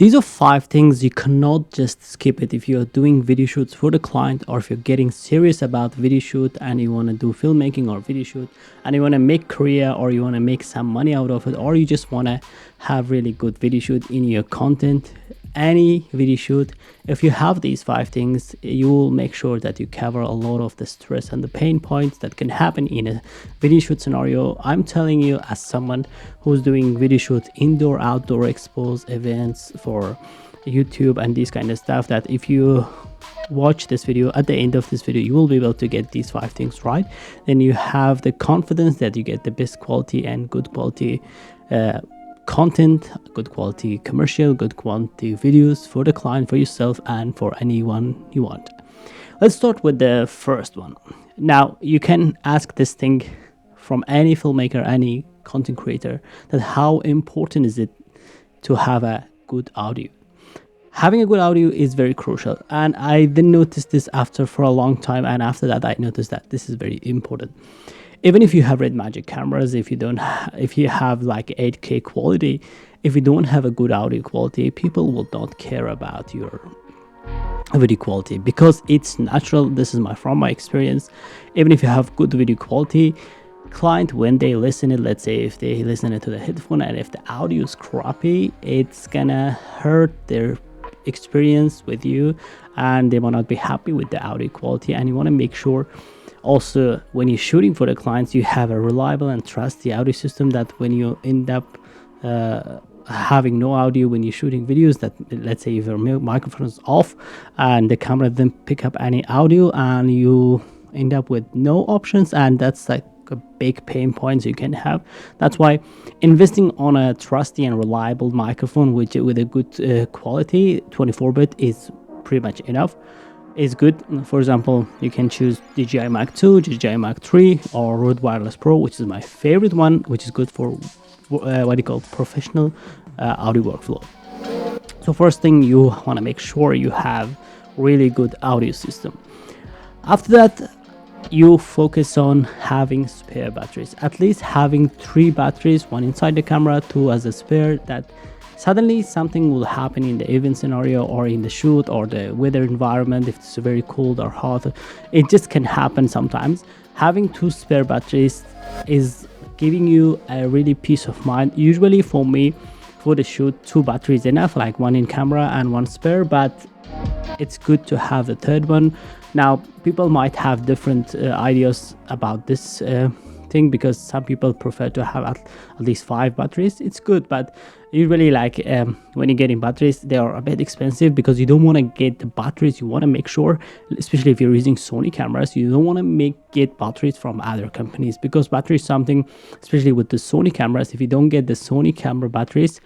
These are 5 things you cannot just skip it if you're doing video shoots for the client, or if you're getting serious about video shoot and you want to do filmmaking or video shoot and you want to make career, or you want to make some money out of it, or you just want to have really good video shoot in your content. Any video shoot, if you have these 5 things, you will make sure that you cover a lot of the stress and the pain points that can happen in a video shoot scenario. I'm telling you, as someone who's doing video shoots, indoor, outdoor, exposed events for YouTube and these kind of stuff, that if you watch this video, at the end of this video you will be able to get these 5 things right. Then you have the confidence that you get the best quality and good quality content, good quality commercial, good quality videos for the client, for yourself, and for anyone you want. Let's start with the first one. Now, you can ask this thing from any filmmaker, any content creator, that how important is it to have a good audio? Having a good audio is very crucial, and I then noticed this after for a long time, and after that I noticed that this is very important. Even if you have Red Magic cameras, if you have like 8K quality, if you don't have a good audio quality, people will not care about your video quality, because it's natural. This is from my experience. Even if you have good video quality, client, when they listen it, let's say if they listen it to the headphone, and if the audio is crappy, it's gonna hurt their experience with you, and they will not be happy with the audio quality. And you want to make sure also, when you're shooting for the clients, you have a reliable and trusty audio system, that when you end up having no audio when you're shooting videos, that let's say if your microphone is off and the camera doesn't pick up any audio, and you end up with no options, and that's like a big pain point you can have. That's why investing on a trusty and reliable microphone with a good quality 24-bit is pretty much enough. Is good. For example, you can choose DJI Mic 2, DJI Mic 3, or Rode Wireless Pro, which is my favorite one, which is good for what you call professional audio workflow. So first thing, you want to make sure you have really good audio system. After that, you focus on having spare batteries, at least having 3 batteries, one inside the camera, 2 as a spare, that suddenly something will happen in the event scenario or in the shoot or the weather environment, if it's very cold or hot. It just can happen sometimes. Having 2 spare batteries is giving you a really peace of mind. Usually for me, for the shoot, 2 batteries enough, like 1 in camera and 1 spare, but it's good to have the 3rd one. Now, people might have different ideas about this thing, because some people prefer to have at least 5 batteries. It's good, but usually like when you get in batteries, they are a bit expensive, because you don't want to get the batteries. You want to make sure, especially if you're using Sony cameras, you don't want to get batteries from other companies, because battery is something, especially with the Sony cameras, if you don't get the Sony camera batteries,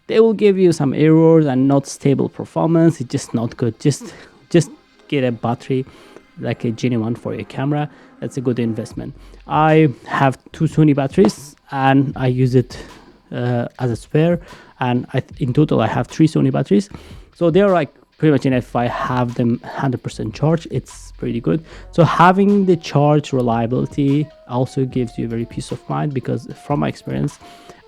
they will give you some errors and not stable performance. It's just not good. Just get a battery like a genuine for your camera. That's a good investment. I have 2 Sony batteries and I use it as a spare, and in total I have 3 Sony batteries, so they're like pretty much enough. If I have them 100% charged, it's pretty good. So having the charge reliability also gives you a very peace of mind, because from my experience,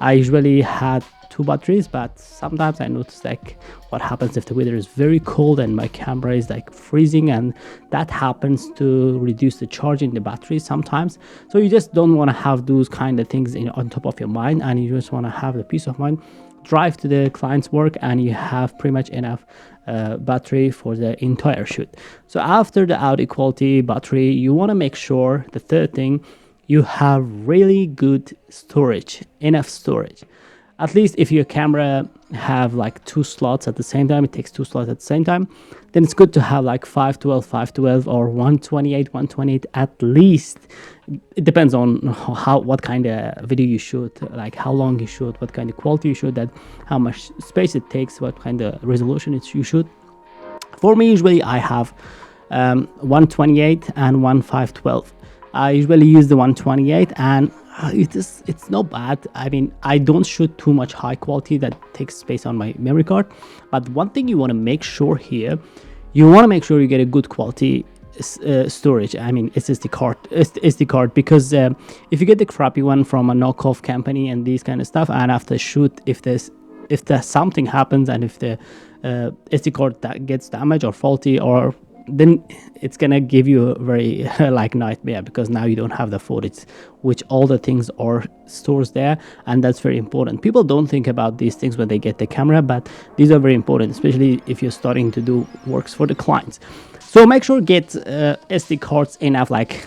I usually had 2 batteries, but sometimes I notice like what happens if the weather is very cold and my camera is like freezing, and that happens to reduce the charge in the battery sometimes. So you just don't want to have those kind of things on top of your mind, and you just want to have the peace of mind, drive to the client's work, and you have pretty much enough battery for the entire shoot. So after the audio quality, battery, you want to make sure, the 3rd thing, you have really good storage, enough storage. At least if your camera have like 2 slots at the same time, it takes 2 slots at the same time, then it's good to have like 512 or 128 at least. It depends on what kind of video you shoot, like how long you shoot, what kind of quality you shoot, that how much space it takes, what kind of resolution you shoot. For me, usually I have 128 and 512. I usually use the 128, and it's not bad. I mean, I don't shoot too much high quality that takes space on my memory card, but one thing you want to make sure here, you want to make sure you get a good quality storage. I mean, SD card, because if you get the crappy one from a knockoff company and these kind of stuff, and after shoot, if if there's something happens and if the SD card that gets damaged or faulty, or then it's gonna give you a very like nightmare, because now you don't have the footage which all the things are stores there, and that's very important. People don't think about these things when they get the camera, but these are very important, especially if you're starting to do works for the clients. So make sure get SD cards enough, like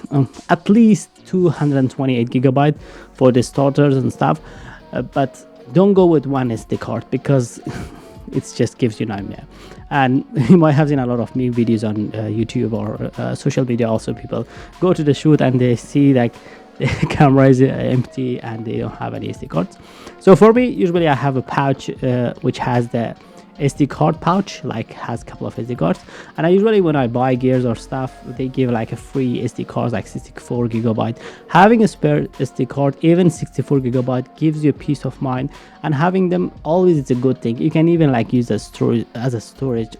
at least 228 gigabyte for the starters and stuff, but don't go with one SD card, because it just gives you nightmare. And you might have seen a lot of me videos on YouTube or social media also. People go to the shoot and they see like the camera is empty and they don't have any SD cards. So for me, usually I have a pouch which has the SD card pouch, like has a couple of SD cards. And I usually, when I buy gears or stuff, they give like a free SD card, like 64 gigabyte. Having a spare SD card, even 64 gigabyte, gives you a peace of mind, and having them always is a good thing. You can even like use as a storage.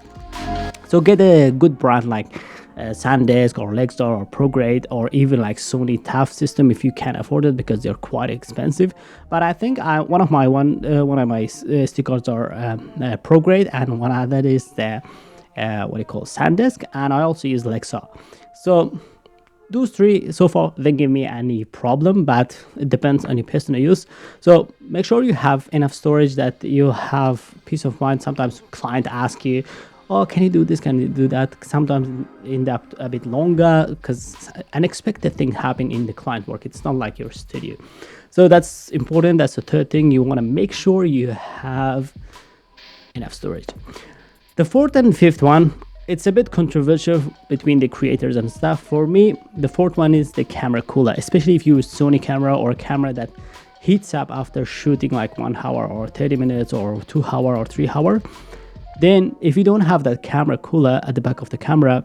So get a good brand like SanDisk or Lexar or ProGrade, or even like Sony TAF system if you can afford it, because they're quite expensive. But I think one of my SD cards are ProGrade, and one other is the SanDisk, and I also use Lexar. So those three so far didn't give me any problem, but it depends on your personal use. So make sure you have enough storage that you have peace of mind. Sometimes client ask you, oh, can you do this, can you do that? Sometimes end up a bit longer because unexpected things happen in the client work. It's not like your studio. So that's important. That's the third thing. You want to make sure you have enough storage. The fourth and fifth one, it's a bit controversial between the creators and stuff. For me, the fourth one is the camera cooler, especially if you use Sony camera or a camera that heats up after shooting like 1 hour or 30 minutes or 2 hour or 3 hour. Then if you don't have that camera cooler at the back of the camera,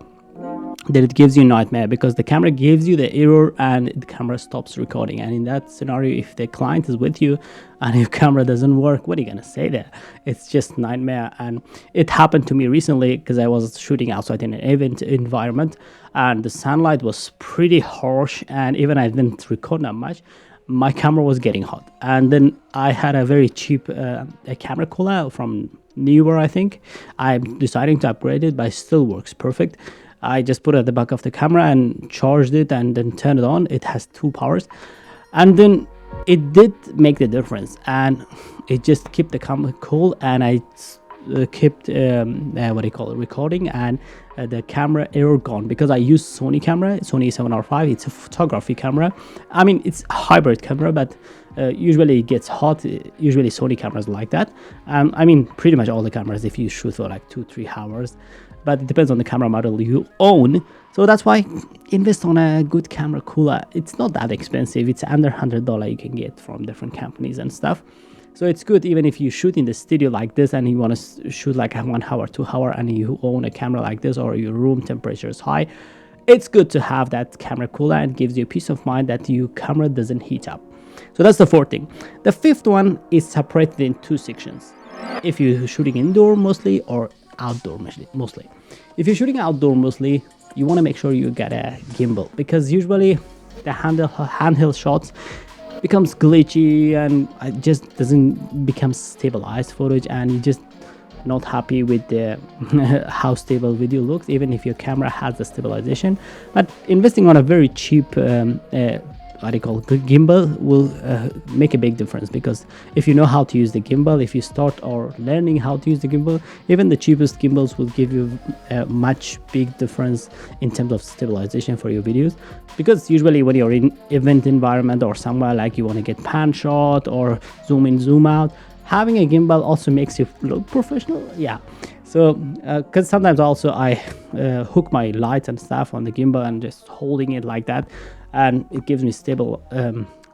then it gives you a nightmare, because the camera gives you the error and the camera stops recording. And in that scenario, if the client is with you and your camera doesn't work, what are you gonna say there? It's just nightmare. And it happened to me recently because I was shooting outside in an event environment and the sunlight was pretty harsh, and even I didn't record that much, my camera was getting hot. And then I had a very cheap a camera cooler from Newer, I think. I'm deciding to upgrade it, but it still works perfect. I just put it at the back of the camera and charged it and then turned it on. It has 2 powers, and then it did make the difference, and it just kept the camera cool, and I kept recording, and the camera error gone, because I use Sony camera, Sony 7R5. It's a photography camera. I mean, it's a hybrid camera, but usually it gets hot. Usually Sony cameras like that. I mean, pretty much all the cameras, if you shoot for like 2-3 hours, but it depends on the camera model you own. So that's why invest on a good camera cooler. It's not that expensive. It's under $100 you can get from different companies and stuff. So it's good even if you shoot in the studio like this and you want to shoot like a 1 hour, 2 hour, and you own a camera like this, or your room temperature is high. It's good to have that camera cooler, and gives you peace of mind that your camera doesn't heat up. So that's the fourth thing. The fifth one is separated in 2 sections. If you're shooting indoor mostly or outdoor mostly. If you're shooting outdoor mostly, you want to make sure you get a gimbal, because usually the handheld shots becomes glitchy and it just doesn't become stabilized footage, and you're just not happy with the how stable video looks, even if your camera has the stabilization. But investing on a very cheap gimbal will make a big difference, because if you know how to use the gimbal, if you start or learning how to use the gimbal, even the cheapest gimbals will give you a much big difference in terms of stabilization for your videos. Because usually when you're in event environment or somewhere like you want to get pan shot or zoom in, zoom out, having a gimbal also makes you look professional. Yeah. So because sometimes also I hook my lights and stuff on the gimbal and just holding it like that, and it gives me stable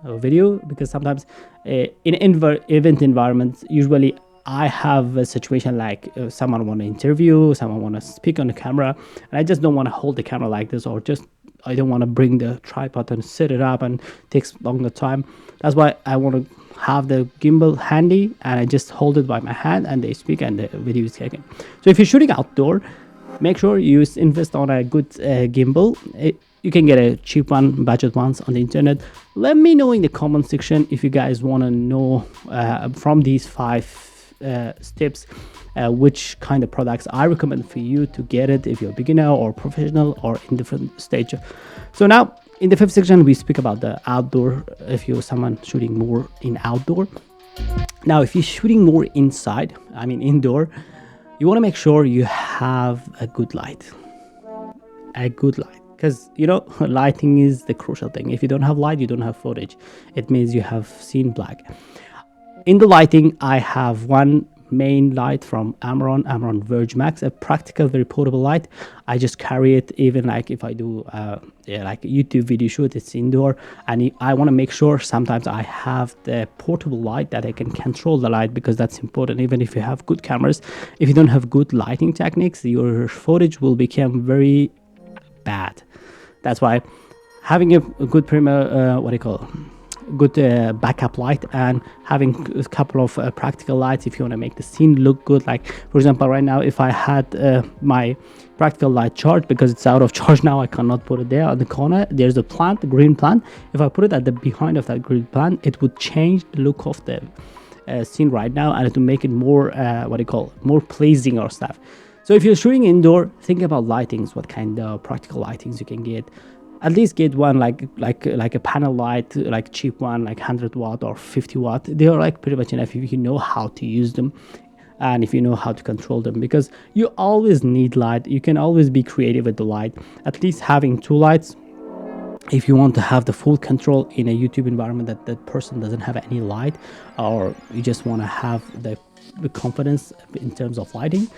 video, because sometimes in event environments, usually I have a situation like someone want to interview, someone want to speak on the camera, and I just don't want to hold the camera like this, or just I don't want to bring the tripod and set it up, and it takes longer time. That's why I want to have the gimbal handy, and I just hold it by my hand and they speak and the video is taken. So if you're shooting outdoor, make sure you invest on a good gimbal. You can get a cheap one, budget ones on the internet. Let me know in the comment section if you guys want to know from these 5 steps, which kind of products I recommend for you to get it if you're a beginner or professional or in different stage. So now in the fifth section, we speak about the outdoor. If you're someone shooting more in outdoor. Now, if you're shooting more inside, I mean indoor, you want to make sure you have a good light. Because lighting is the crucial thing. If you don't have light, you don't have footage. It means you have seen black. In the lighting, I have one main light from Amaron Verge Max, a practical, very portable light. I just carry it even like if I do like a YouTube video shoot, it's indoor, and I want to make sure sometimes I have the portable light that I can control the light, because that's important. Even if you have good cameras, if you don't have good lighting techniques, your footage will become very bad. That's why having a good good backup light, and having a couple of practical lights if you want to make the scene look good. Like for example, right now, if I had my practical light charged, because it's out of charge now, I cannot put it there on the corner. There's a plant, the green plant. If I put it at the behind of that green plant, it would change the look of the scene right now, and to make it more more pleasing or stuff. So if you're shooting indoor, think about lightings, what kind of practical lightings you can get. At least get one like a panel light, like cheap one, like 100 watt or 50 watt. They are like pretty much enough if you know how to use them and if you know how to control them, because you always need light. You can always be creative with the light. At least having two lights, if you want to have the full control in a YouTube environment that the person doesn't have any light, or you just want to have the confidence in terms of lighting.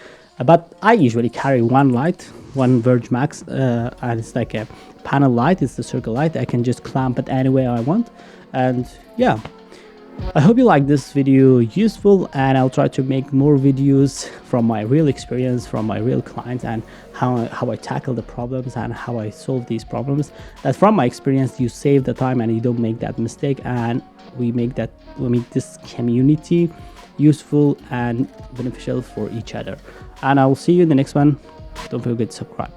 But I usually carry one light, one Verge Max, and it's like a panel light. It's the circle light. I can just clamp it anywhere I want. And yeah, I hope you like this video useful, and I'll try to make more videos from my real experience, from my real clients, and how I tackle the problems and how I solve these problems. That from my experience, you save the time and you don't make that mistake, and we make this community useful and beneficial for each other. And I'll see you in the next one. Don't forget to subscribe.